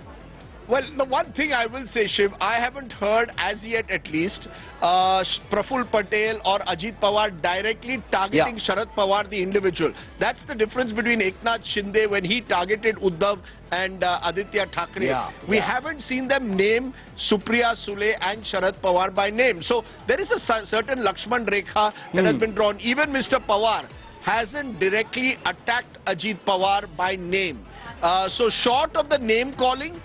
Well, the one thing I will say, Shiv, I haven't heard as yet at least Praful Patel or Ajit Pawar directly targeting Sharad Pawar, the individual. That's the difference between Eknath Shinde when he targeted Uddhav and Aditya Thackeray. We haven't seen them name Supriya Sule and Sharad Pawar by name. So there is a certain Lakshman Rekha that has been drawn. Even Mr. Pawar hasn't directly attacked Ajit Pawar by name. So short of the name calling,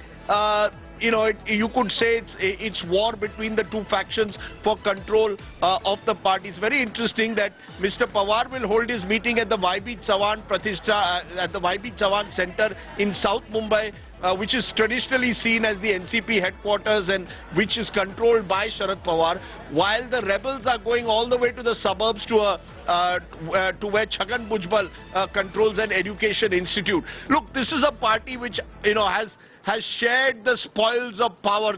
you know, you could say it's war between the two factions for control of the party. It's very interesting that Mr. Pawar will hold his meeting at the YB Chavan Pratishtha, at the YB Chavan Center in South Mumbai, which is traditionally seen as the NCP headquarters and which is controlled by Sharad Pawar, while the rebels are going all the way to the suburbs to where Chhagan Bhujbal controls an education institute. Look, this is a party which, you know, has shared the spoils of power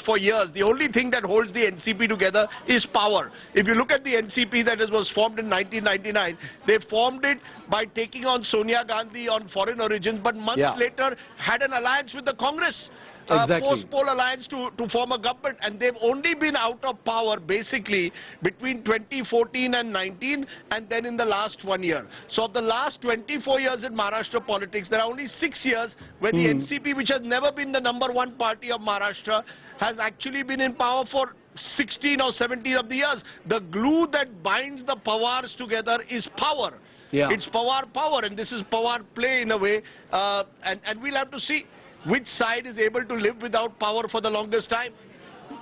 for years. The only thing that holds the NCP together is power. If you look at the NCP that was formed in 1999, they formed it by taking on Sonia Gandhi on foreign origins, but months later had an alliance with the Congress. Post-poll alliance to form a government, and they've only been out of power basically between 2014 and 19, and then in the last 1 year. So of the last 24 years in Maharashtra politics, there are only 6 years where the NCP, which has never been the #1 party of Maharashtra, has actually been in power for 16 or 17 of the years. The glue that binds the Pawars together is power. It's power, and this is power play in a way, and we'll have to see which side is able to live without power for the longest time.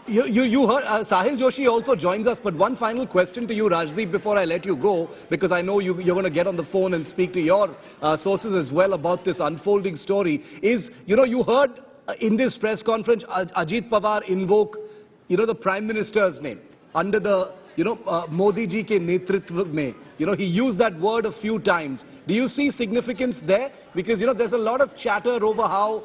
You heard Sahil Joshi also joins us, but one final question to you, Rajdeep, before I let you go, because I know you're going to get on the phone and speak to your sources as well about this unfolding story, is, you know, you heard in this press conference Ajit Pawar invoke, you know, the Prime Minister's name under the, you know, Modi ji ke netritva mein. You know, he used that word a few times. Do you see significance there? Because, you know, there's a lot of chatter over how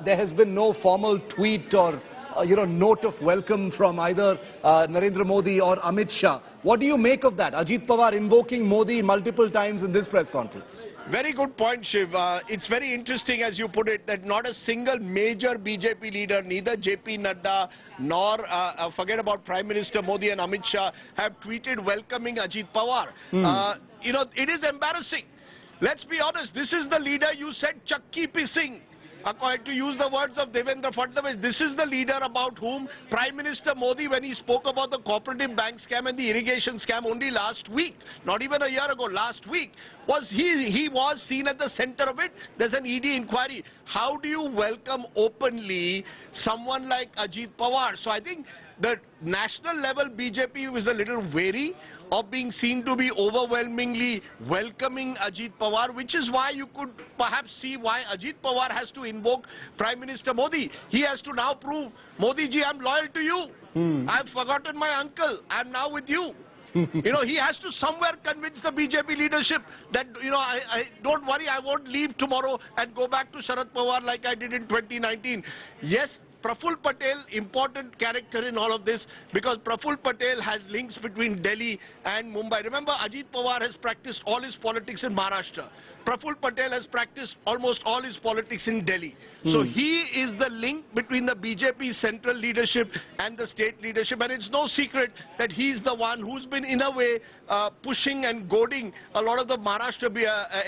there has been no formal tweet or, you know, note of welcome from either Narendra Modi or Amit Shah. What do you make of that? Ajit Pawar invoking Modi multiple times in this press conference. Very good point, Shiv. It's very interesting, as you put it, that not a single major BJP leader, neither JP Nadda nor, forget about Prime Minister Modi and Amit Shah, have tweeted welcoming Ajit Pawar. You know, it is embarrassing. Let's be honest, this is the leader you said chakki pissing. According to use the words of Devendra Fadnavis, this is the leader about whom Prime Minister Modi, when he spoke about the cooperative bank scam and the irrigation scam only last week, not even a year ago, last week, he was seen at the center of it. There's an ED inquiry. How do you welcome openly someone like Ajit Pawar? So I think the national level BJP is a little wary of being seen to be overwhelmingly welcoming Ajit Pawar, which is why you could perhaps see why Ajit Pawar has to invoke Prime Minister Modi. He has to now prove, Modi ji, I'm loyal to you. I've forgotten my uncle. I'm now with you. You know, he has to somewhere convince the BJP leadership that, you know, I don't worry, I won't leave tomorrow and go back to Sharad Pawar like I did in 2019. Yes, Praful Patel, important character in all of this, because Praful Patel has links between Delhi and Mumbai. Remember, Ajit Pawar has practiced all his politics in Maharashtra. Praful Patel has practiced almost all his politics in Delhi. So he is the link between the BJP central leadership and the state leadership. And it's no secret that he's the one who's been, in a way, pushing and goading a lot of the Maharashtra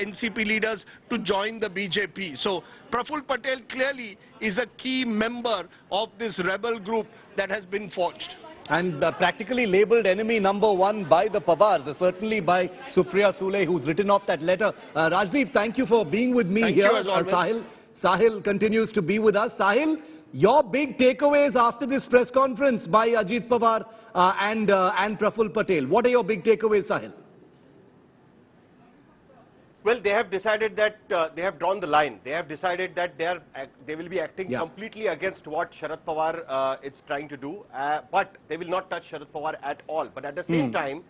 NCP leaders to join the BJP. So Praful Patel clearly is a key member of this rebel group that has been forged. And practically labelled enemy #1 by the Pawars, certainly by Supriya Sule, who's written off that letter. Rajdeep, thank you for being with me thank here. You as always. Sahil continues to be with us. Sahil, your big takeaways after this press conference by Ajit Pawar and Praful Patel. What are your big takeaways, Sahil? Well, they have decided that they have drawn the line. They have decided that they will be acting completely against what Sharad Pawar is trying to do, but they will not touch Sharad Pawar at all. But at the same time,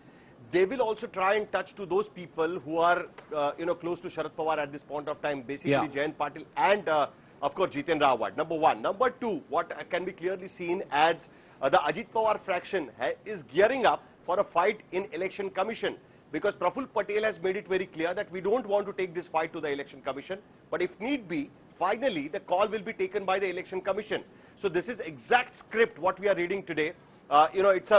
they will also try and touch to those people who are, close to Sharad Pawar at this point of time, basically Jayant Patil and, of course, Jitendra Awad. Number one. Number two, what can be clearly seen as the Ajit Pawar fraction is gearing up for a fight in Election Commission. Because Praful Patel has made it very clear that we don't want to take this fight to the Election Commission, but if need be, finally the call will be taken by the Election Commission. So this is exact script what we are reading today. It's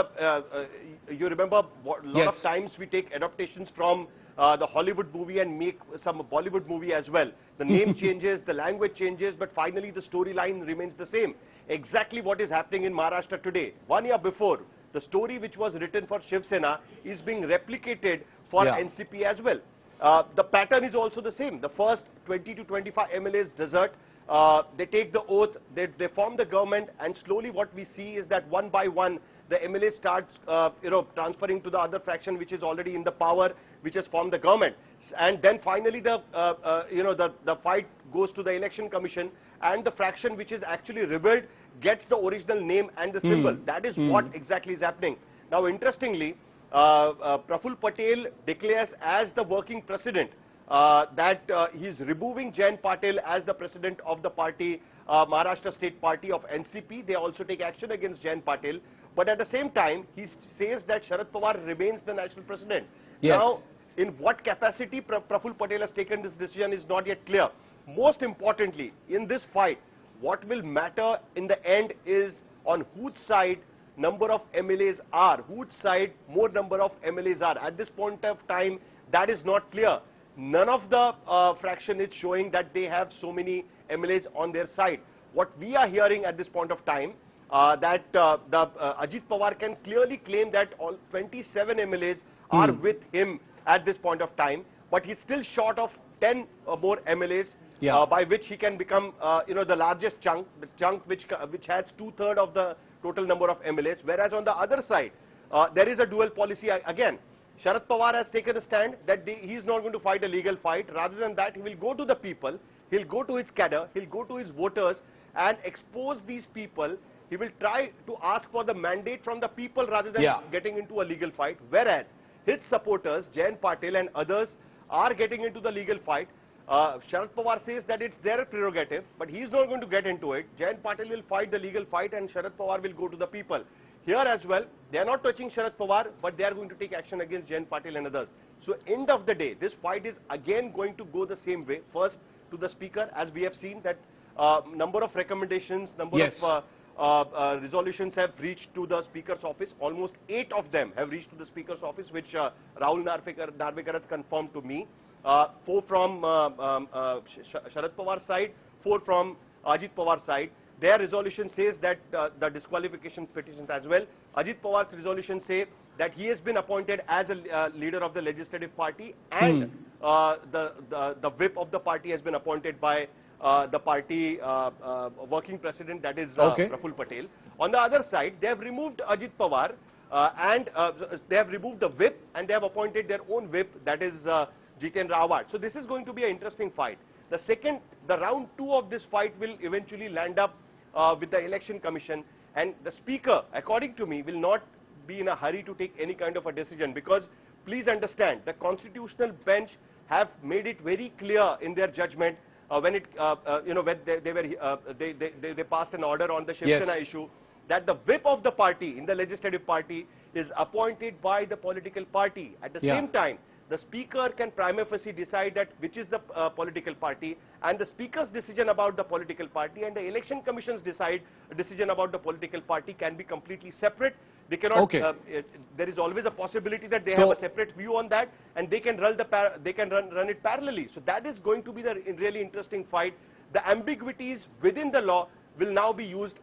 you remember a lot of times we take adaptations from the Hollywood movie and make some Bollywood movie as well. The name changes, the language changes, but finally the storyline remains the same. Exactly what is happening in Maharashtra today. 1 year before, the story which was written for Shiv Sena is being replicated for NCP as well. The pattern is also the same. The first 20 to 25 MLAs desert. They take the oath, they form the government, and slowly what we see is that one by one the MLA starts transferring to the other fraction which is already in the power, which has formed the government. And then finally the fight goes to the Election Commission, and the fraction which is actually rebelled gets the original name and the symbol. That is what exactly is happening. Now interestingly, Praful Patel declares as the working president that he is removing Jayant Patil as the president of the party, Maharashtra State Party of NCP. They also take action against Jayant Patil. But at the same time, he says that Sharad Pawar remains the national president. Now, in what capacity Praful Patel has taken this decision is not yet clear. Most importantly, in this fight, what will matter in the end is on whose side number of MLAs are, whose side more number of MLAs are. At this point of time, that is not clear. None of the fraction is showing that they have so many MLAs on their side. What we are hearing at this point of time, that Ajit Pawar can clearly claim that all 27 MLAs are with him at this point of time, but he's still short of 10 more MLAs, by which he can become, the largest chunk, the chunk which has 2/3 of the total number of MLAs. Whereas on the other side, there is a dual policy again. Sharad Pawar has taken a stand that he is not going to fight a legal fight. Rather than that, he will go to the people, he'll go to his cadre, he'll go to his voters and expose these people. He will try to ask for the mandate from the people rather than getting into a legal fight. Whereas his supporters, Jayant Patil and others, are getting into the legal fight. Sharad Pawar says that it's their prerogative, but he is not going to get into it. Jayant Patil will fight the legal fight and Sharad Pawar will go to the people. Here as well, they are not touching Sharad Pawar, but they are going to take action against Jayant Patil and others. So end of the day, this fight is again going to go the same way. First to the speaker, as we have seen that number of recommendations, number of resolutions have reached to the speaker's office. Almost 8 of them have reached to the speaker's office, which Rahul Narvekar has confirmed to me. 4 from Sharad Pawar's side, 4 from Ajit Pawar's side. Their resolution says that the disqualification petitions as well. Ajit Pawar's resolution say that he has been appointed as a leader of the legislative party, and the whip of the party has been appointed by the party working president, that is Praful Patel. On the other side, they have removed Ajit Pawar and they have removed the whip and they have appointed their own whip, that is Jitendra Awad. So this is going to be an interesting fight. The round 2 of this fight will eventually land up with the Election Commission, and the speaker, according to me, will not be in a hurry to take any kind of a decision, because please understand, the constitutional bench have made it very clear in their judgment when when they passed an order on the Shiv Sena issue, that the whip of the party in the legislative party is appointed by the political party. At the same time, the speaker can prima facie decide that which is the political party, and the speaker's decision about the political party and the election commission's decision about the political party can be completely separate. They cannot. There is always a possibility that they have a separate view on that, and they can run run it parallelly. So that is going to be the really interesting fight. The ambiguities within the law will now be used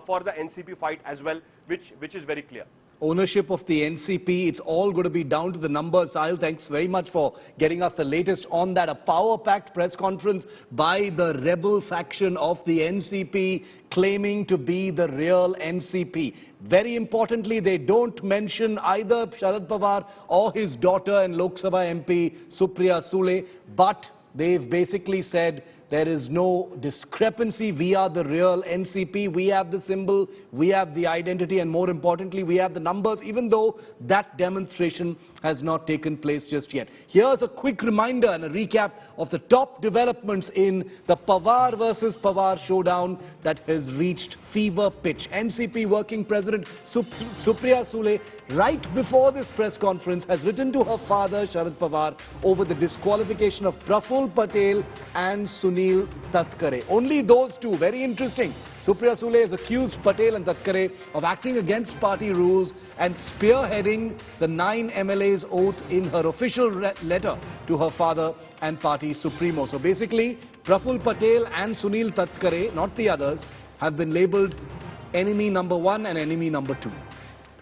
for the NCP fight as well, which is very clear. ownership of the NCP. It's all going to be down to the numbers. Sahil, thanks very much for getting us the latest on that. A power-packed press conference by the rebel faction of the NCP claiming to be the real NCP. Very importantly, they don't mention either Sharad Pawar or his daughter and Lok Sabha MP Supriya Sule, but they've basically said there is no discrepancy. We are the real NCP. We have the symbol, we have the identity, and more importantly, we have the numbers, even though that demonstration has not taken place just yet. Here's a quick reminder and a recap of the top developments in the Pawar versus Pawar showdown that has reached fever pitch. NCP Working President Supriya Sule, right before this press conference, has written to her father Sharad Pawar over the disqualification of Praful Patel and Sunil Tatkare. Only those two. Very interesting. Supriya Sule has accused Patel and Tatkare of acting against party rules and spearheading the 9 MLAs oath in her official letter to her father and party supremo. So basically, Praful Patel and Sunil Tatkare, not the others, have been labelled enemy number 1 and enemy number 2.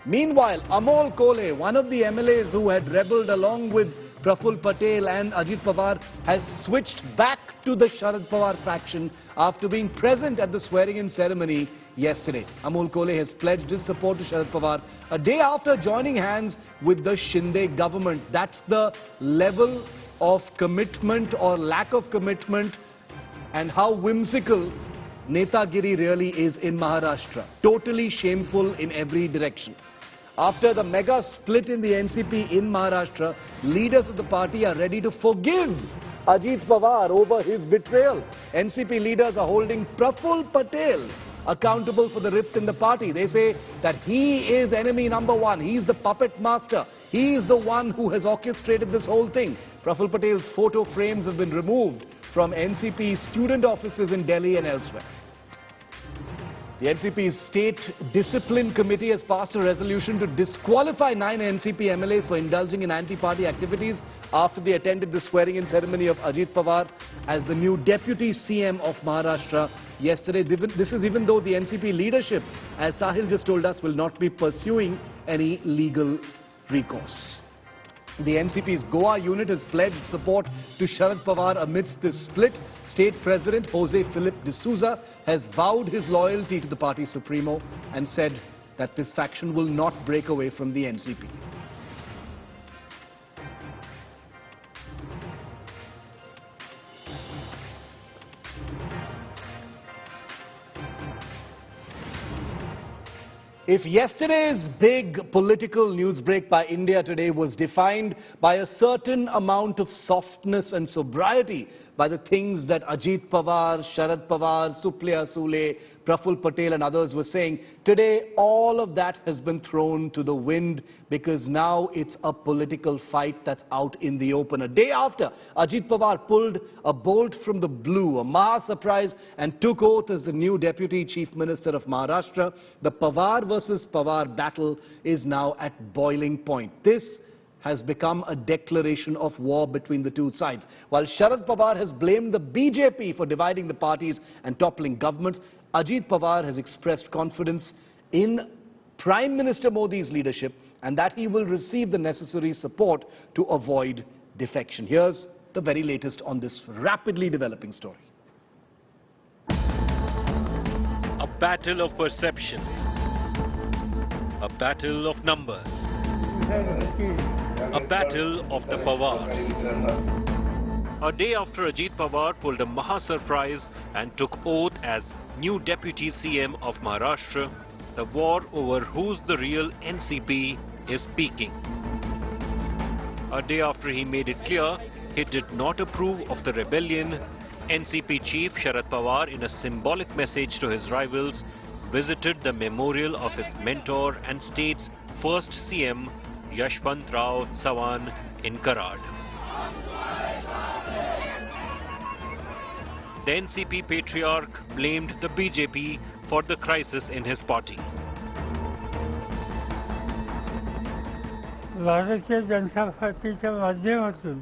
Meanwhile, Amol Kole, one of the MLAs who had rebelled along with Praful Patel and Ajit Pawar, has switched back to the Sharad Pawar faction after being present at the swearing-in ceremony yesterday. Amol Kole has pledged his support to Sharad Pawar a day after joining hands with the Shinde government. That's the level of commitment or lack of commitment and how whimsical Netagiri really is in Maharashtra. Totally shameful in every direction. After the mega split in the NCP in Maharashtra, leaders of the party are ready to forgive Ajit Pawar over his betrayal. NCP leaders are holding Praful Patel accountable for the rift in the party. They say that he is enemy number 1. He's the puppet master. He is the one who has orchestrated this whole thing. Praful Patel's photo frames have been removed from NCP student offices in Delhi and elsewhere. The NCP's State Discipline Committee has passed a resolution to disqualify 9 NCP MLAs for indulging in anti-party activities after they attended the swearing-in ceremony of Ajit Pawar as the new Deputy CM of Maharashtra yesterday. This is even though the NCP leadership, as Sahil just told us, will not be pursuing any legal recourse. The NCP's Goa unit has pledged support to Sharad Pawar amidst this split. State President Jose Philip D'Souza has vowed his loyalty to the party supremo and said that this faction will not break away from the NCP. If yesterday's big political newsbreak by India Today was defined by a certain amount of softness and sobriety by the things that Ajit Pawar, Sharad Pawar, Supriya Sule, Praful Patel and others were saying, today all of that has been thrown to the wind because now it's a political fight that's out in the open. A day after Ajit Pawar pulled a bolt from the blue, a Maha surprise, and took oath as the new Deputy Chief Minister of Maharashtra, the Pawar versus Pawar battle is now at boiling point. This has become a declaration of war between the two sides. While Sharad Pawar has blamed the BJP for dividing the parties and toppling governments, Ajit Pawar has expressed confidence in Prime Minister Modi's leadership and that he will receive the necessary support to avoid defection. Here's the very latest on this rapidly developing story. A battle of perception. A battle of numbers. A battle of the Pawars. A day after Ajit Pawar pulled a Maha surprise and took oath as new Deputy CM of Maharashtra, the war over who's the real NCP is peaking. A day after he made it clear he did not approve of the rebellion, NCP chief Sharad Pawar, in a symbolic message to his rivals, visited the memorial of his mentor and state's first CM, Yashwant Rao Sawan, in Karad. The NCP patriarch blamed the BJP for the crisis in his party. Bharatiya Janata पार्टीच्या माध्यमातून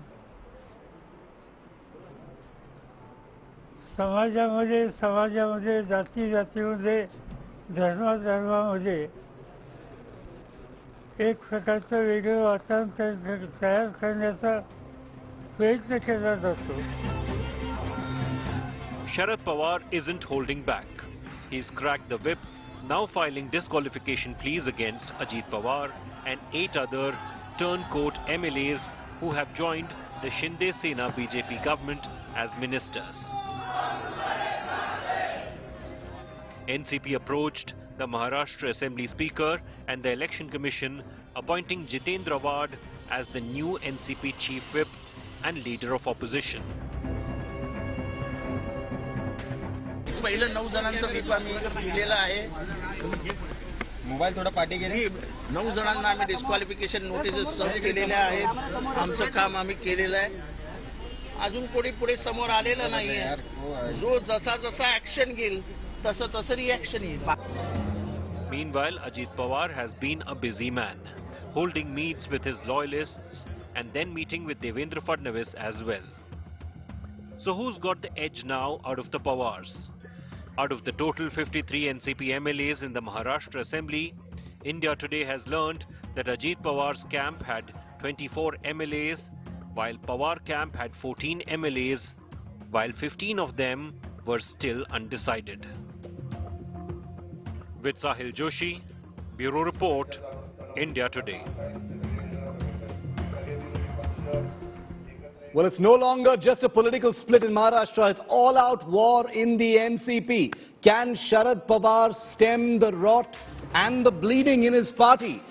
समाजामध्ये जातीमध्ये धर्मामध्ये एक प्रकारचं वेगळं वातावरण तयार करण्याचा प्रयत्न केला जातो. Sharad Pawar isn't holding back. He's cracked the whip, now filing disqualification pleas against Ajit Pawar and 8 other turncoat MLAs who have joined the Shinde-Sena BJP government as ministers. NCP approached the Maharashtra Assembly Speaker and the Election Commission, appointing Jitendra Wad as the new NCP Chief Whip and Leader of Opposition. पहिलं 9 जणांचा whip आम्ही दिलेला आहे. Mobile थोडा पाठी गेली. 9 जणांना आम्ही डिस्क्वालिफिकेशन नोटिसेस सर्व केलेल्या आहेत. आमचं काम आम्ही केलेलं आहे. अजून कोणी पुढे समोर आलेलं नाहीये. जो जसा जसा ऍक्शन घेईल तसं तसं रिएक्शन येईल. Meanwhile, Ajit Pawar has been a busy man, holding meets with his loyalists and then meeting with Devendra Fadnavis as well. So who's got the edge now out of the Pawars? Out of the total 53 NCP MLAs in the Maharashtra Assembly, India Today has learned that Ajit Pawar's camp had 24 MLAs, while Pawar camp had 14 MLAs, while 15 of them were still undecided. With Sahil Joshi, Bureau Report, India Today. Well, it's no longer just a political split in Maharashtra, it's all-out war in the NCP. Can Sharad Pawar stem the rot and the bleeding in his party?